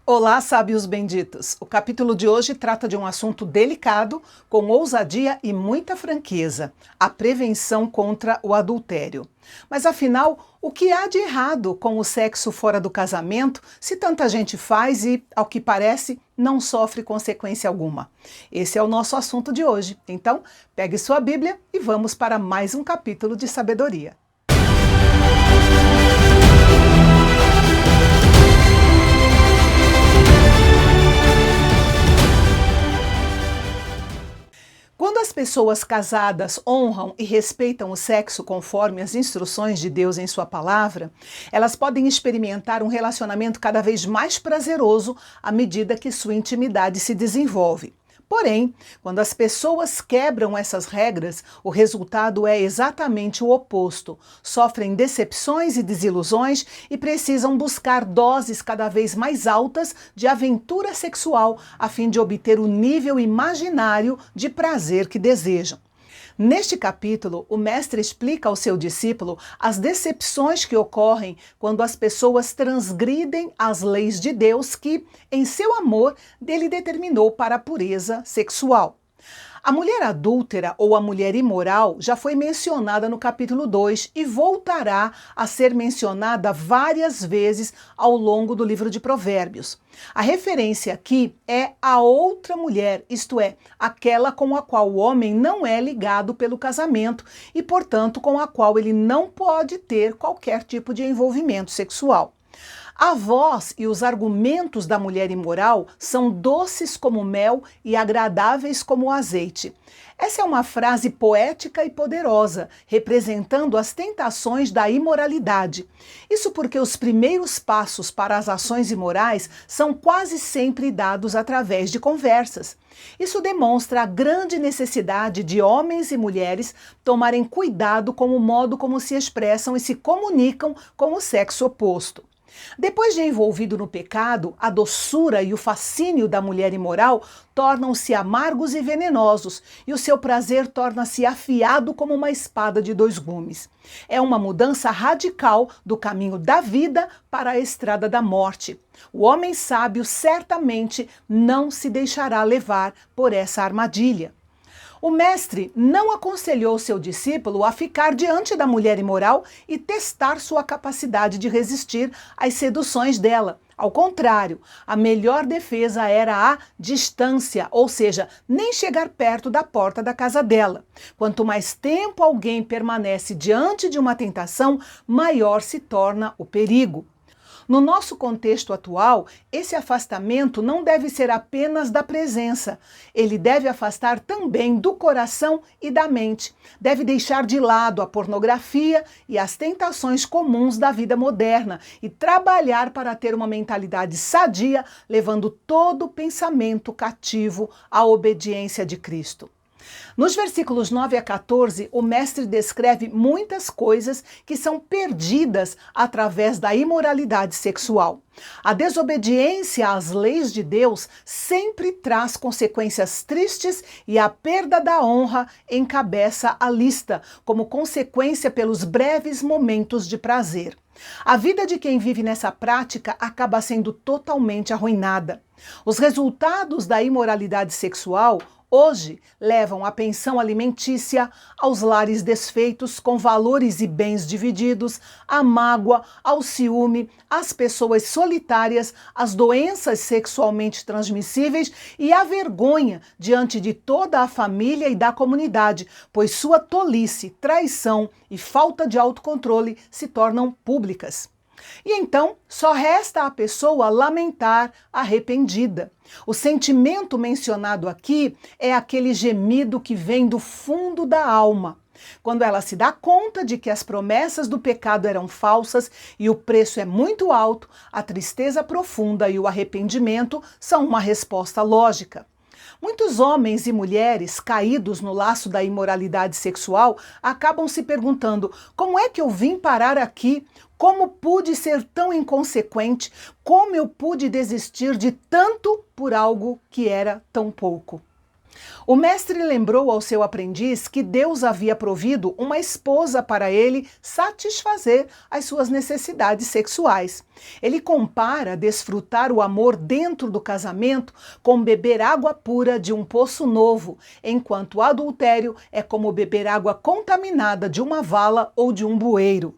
Olá, sábios benditos! O capítulo de hoje trata de um assunto delicado, com ousadia e muita franqueza: a prevenção contra o adultério. Mas afinal, o que há de errado com o sexo fora do casamento, se tanta gente faz e, ao que parece, não sofre consequência alguma? Esse é o nosso assunto de hoje. Então, pegue sua Bíblia e vamos para mais um capítulo de sabedoria. Quando as pessoas casadas honram e respeitam o sexo conforme as instruções de Deus em sua palavra, elas podem experimentar um relacionamento cada vez mais prazeroso à medida que sua intimidade se desenvolve. Porém, quando as pessoas quebram essas regras, o resultado é exatamente o oposto. Sofrem decepções e desilusões e precisam buscar doses cada vez mais altas de aventura sexual a fim de obter o nível imaginário de prazer que desejam. Neste capítulo, o mestre explica ao seu discípulo as decepções que ocorrem quando as pessoas transgridem as leis de Deus que, em seu amor, dele determinou para a pureza sexual. A mulher adúltera ou a mulher imoral já foi mencionada no capítulo 2 e voltará a ser mencionada várias vezes ao longo do livro de Provérbios. A referência aqui é a outra mulher, isto é, aquela com a qual o homem não é ligado pelo casamento e, portanto, com a qual ele não pode ter qualquer tipo de envolvimento sexual. A voz e os argumentos da mulher imoral são doces como mel e agradáveis como o azeite. Essa é uma frase poética e poderosa, representando as tentações da imoralidade. Isso porque os primeiros passos para as ações imorais são quase sempre dados através de conversas. Isso demonstra a grande necessidade de homens e mulheres tomarem cuidado com o modo como se expressam e se comunicam com o sexo oposto. Depois de envolvido no pecado, a doçura e o fascínio da mulher imoral tornam-se amargos e venenosos, e o seu prazer torna-se afiado como uma espada de dois gumes. É uma mudança radical do caminho da vida para a estrada da morte. O homem sábio certamente não se deixará levar por essa armadilha. O mestre não aconselhou seu discípulo a ficar diante da mulher imoral e testar sua capacidade de resistir às seduções dela. Ao contrário, a melhor defesa era a distância, ou seja, nem chegar perto da porta da casa dela. Quanto mais tempo alguém permanece diante de uma tentação, maior se torna o perigo. No nosso contexto atual, esse afastamento não deve ser apenas da presença. Ele deve afastar também do coração e da mente. Deve deixar de lado a pornografia e as tentações comuns da vida moderna e trabalhar para ter uma mentalidade sadia, levando todo o pensamento cativo à obediência de Cristo. Nos versículos 9 a 14, o mestre descreve muitas coisas que são perdidas através da imoralidade sexual. A desobediência às leis de Deus sempre traz consequências tristes e a perda da honra encabeça a lista, como consequência pelos breves momentos de prazer. A vida de quem vive nessa prática acaba sendo totalmente arruinada. Os resultados da imoralidade sexual hoje levam à pensão alimentícia, aos lares desfeitos com valores e bens divididos, à mágoa, ao ciúme, às pessoas solitárias, às doenças sexualmente transmissíveis e à vergonha diante de toda a família e da comunidade, pois sua tolice, traição e falta de autocontrole se tornam públicas. E então, só resta à pessoa lamentar arrependida. O sentimento mencionado aqui é aquele gemido que vem do fundo da alma, quando ela se dá conta de que as promessas do pecado eram falsas e o preço é muito alto, a tristeza profunda e o arrependimento são uma resposta lógica. Muitos homens e mulheres caídos no laço da imoralidade sexual acabam se perguntando: como é que eu vim parar aqui? Como pude ser tão inconsequente? Como eu pude desistir de tanto por algo que era tão pouco? O mestre lembrou ao seu aprendiz que Deus havia provido uma esposa para ele satisfazer as suas necessidades sexuais. Ele compara desfrutar o amor dentro do casamento com beber água pura de um poço novo, enquanto o adultério é como beber água contaminada de uma vala ou de um bueiro.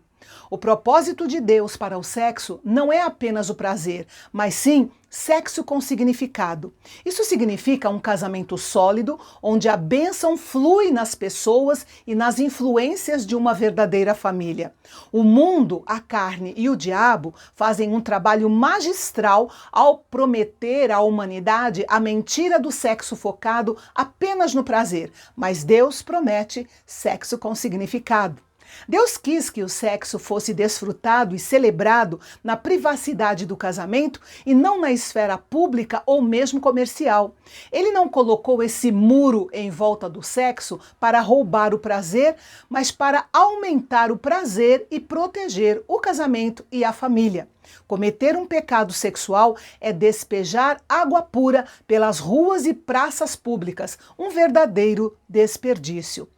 O propósito de Deus para o sexo não é apenas o prazer, mas sim sexo com significado. Isso significa um casamento sólido, onde a bênção flui nas pessoas e nas influências de uma verdadeira família. O mundo, a carne e o diabo fazem um trabalho magistral ao prometer à humanidade a mentira do sexo focado apenas no prazer, mas Deus promete sexo com significado. Deus quis que o sexo fosse desfrutado e celebrado na privacidade do casamento e não na esfera pública ou mesmo comercial. Ele não colocou esse muro em volta do sexo para roubar o prazer, mas para aumentar o prazer e proteger o casamento e a família. Cometer um pecado sexual é despejar água pura pelas ruas e praças públicas, um verdadeiro desperdício.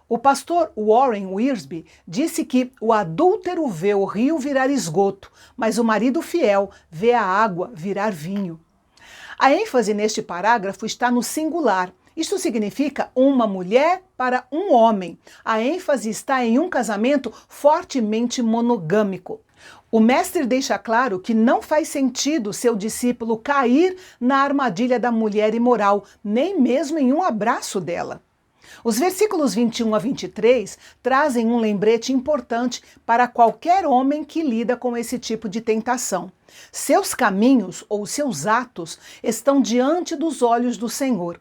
O pastor Warren Wiersbe disse que o adúltero vê o rio virar esgoto, mas o marido fiel vê a água virar vinho. A ênfase neste parágrafo está no singular. Isto significa uma mulher para um homem. A ênfase está em um casamento fortemente monogâmico. O mestre deixa claro que não faz sentido seu discípulo cair na armadilha da mulher imoral, nem mesmo em um abraço dela. Os versículos 21 a 23 trazem um lembrete importante para qualquer homem que lida com esse tipo de tentação. Seus caminhos ou seus atos estão diante dos olhos do Senhor.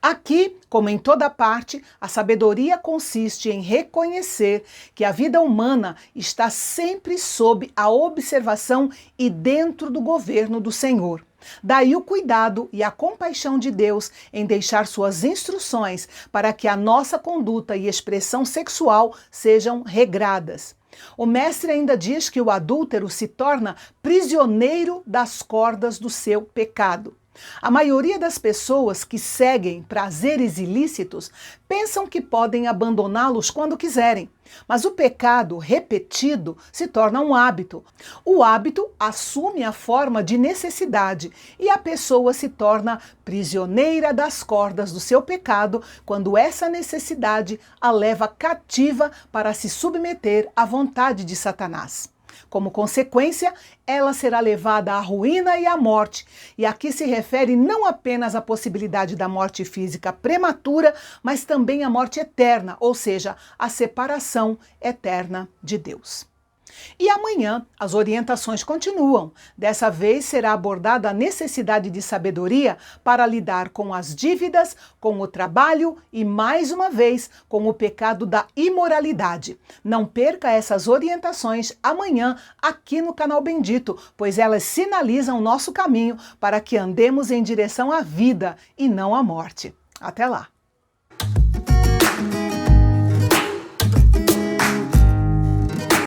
Aqui, como em toda parte, a sabedoria consiste em reconhecer que a vida humana está sempre sob a observação e dentro do governo do Senhor. Daí o cuidado e a compaixão de Deus em deixar suas instruções para que a nossa conduta e expressão sexual sejam regradas. O mestre ainda diz que o adúltero se torna prisioneiro das cordas do seu pecado. A maioria das pessoas que seguem prazeres ilícitos pensam que podem abandoná-los quando quiserem, mas o pecado repetido se torna um hábito. O hábito assume a forma de necessidade e a pessoa se torna prisioneira das cordas do seu pecado quando essa necessidade a leva cativa para se submeter à vontade de Satanás. Como consequência, ela será levada à ruína e à morte. E aqui se refere não apenas à possibilidade da morte física prematura, mas também à morte eterna, ou seja, à separação eterna de Deus. E amanhã as orientações continuam. Dessa vez será abordada a necessidade de sabedoria para lidar com as dívidas, com o trabalho e, mais uma vez, com o pecado da imoralidade. Não perca essas orientações amanhã aqui no canal Bendito, pois elas sinalizam o nosso caminho para que andemos em direção à vida e não à morte. Até lá!